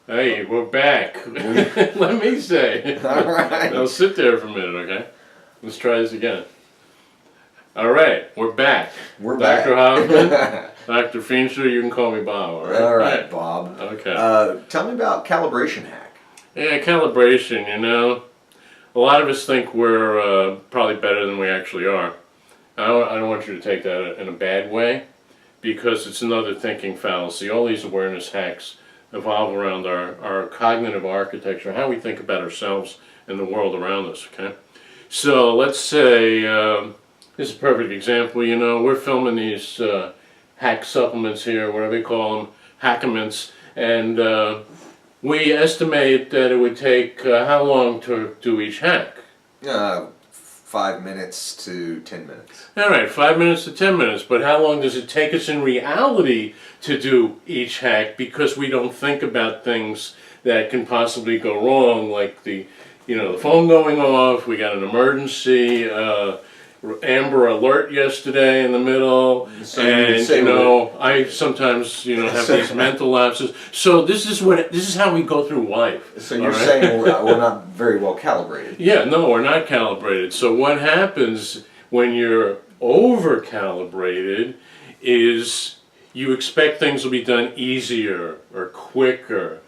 Hey, we're back. Let me say. All right. Now sit there for a minute, okay? Let's try this again. All right, we're back. We're Dr. back. Hoffman, Dr. Feenstra, you can call me Bob, all right? All right, Bob. Okay. Tell me about calibration hack. Yeah, calibration, a lot of us think we're probably better than we actually are. I don't want you to take that in a bad way, because it's another thinking fallacy. All these awareness hacks evolve around our cognitive architecture, how we think about ourselves and the world around us, okay? So let's say, this is a perfect example, we're filming these hack supplements here, whatever you call them, hackements, and we estimate that it would take how long to do each hack? 5 minutes to 10 minutes. All right, 5 minutes to 10 minutes, but how long does it take us in reality to do each hack, because we don't think about things that can possibly go wrong, like the phone going off, we got an emergency, Amber Alert yesterday in the middle, So and I sometimes have these mental lapses. So this is how we go through life. So you're saying we're not very well calibrated. Yeah, no, we're not calibrated. So what happens when you're over calibrated is you expect things will be done easier or quicker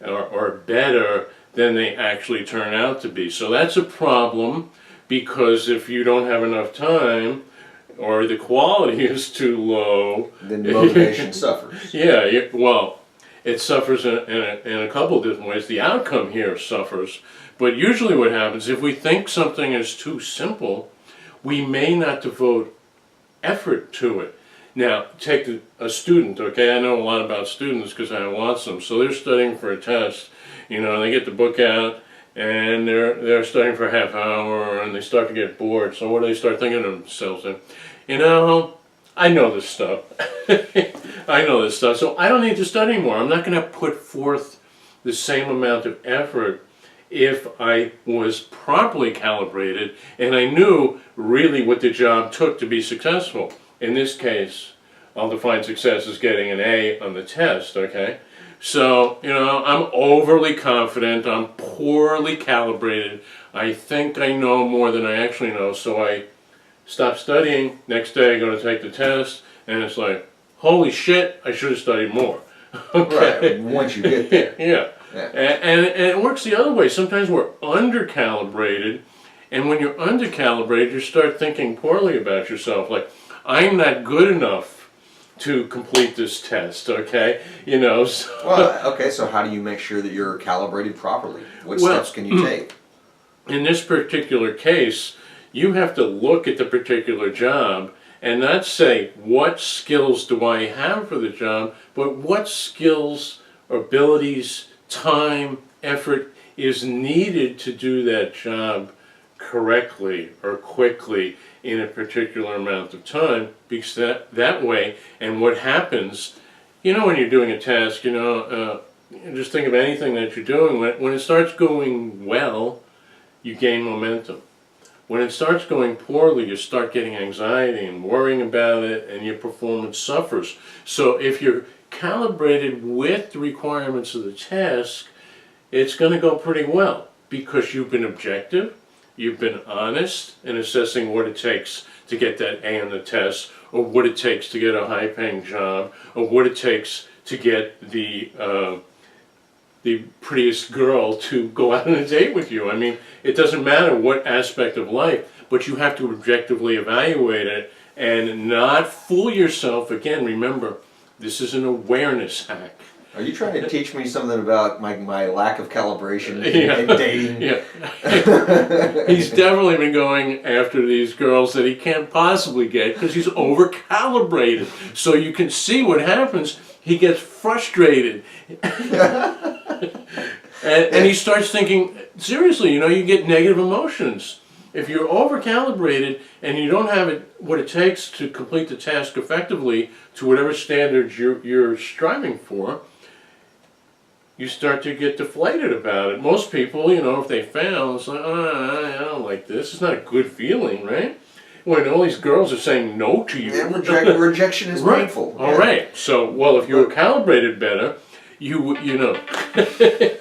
or better than they actually turn out to be. So that's a problem, because if you don't have enough time or the quality is too low, then motivation suffers. Yeah, well, it suffers in a couple of different ways. The outcome here suffers, but usually what happens, if we think something is too simple, we may not devote effort to it. Now, take a student, okay? I know a lot about students because I watch them. So they're studying for a test, and they get the book out, and they're studying for a half hour, and they start to get bored. So what do they start thinking to themselves? I know this stuff. I know this stuff, so I don't need to study anymore. I'm not going to put forth the same amount of effort if I was properly calibrated and I knew really what the job took to be successful. In this case, I'll define success as getting an A on the test, okay? So, I'm overly confident, I'm poorly calibrated, I think I know more than I actually know, so I stop studying, next day I go to take the test, and it's like, holy shit, I should have studied more. Okay. Right, once you get there. Yeah. And it works the other way. Sometimes we're under-calibrated, and when you're under-calibrated, you start thinking poorly about yourself, like, I'm not good enough to complete this test, okay? So well, okay, so how do you make sure that you're calibrated properly? What steps can you take? In this particular case, you have to look at the particular job and not say, what skills do I have for the job, but what skills, abilities, time, effort is needed to do that job correctly or quickly in a particular amount of time, because that way, and what happens, when you're doing a task, just think of anything that you're doing, when it starts going well, you gain momentum. When it starts going poorly, you start getting anxiety and worrying about it, and your performance suffers. So if you're calibrated with the requirements of the task, it's going to go pretty well, because you've been objective, you've been honest in assessing what it takes to get that A on the test, or what it takes to get a high-paying job, or what it takes to get the prettiest girl to go out on a date with you. I mean, it doesn't matter what aspect of life, but you have to objectively evaluate it and not fool yourself. Again, remember, this is an awareness hack. Are you trying to teach me something about my lack of calibration in dating? Yeah. He's definitely been going after these girls that he can't possibly get because he's over-calibrated. So you can see what happens. He gets frustrated. and he starts thinking, seriously, you get negative emotions. If you're over-calibrated and you don't have what it takes to complete the task effectively to whatever standards you're striving for, you start to get deflated about it. Most people, if they fail, it's like, I don't like this. It's not a good feeling, right? When all these girls are saying no to you. Yeah, rejection is painful. All right. So, if you were calibrated better, you know.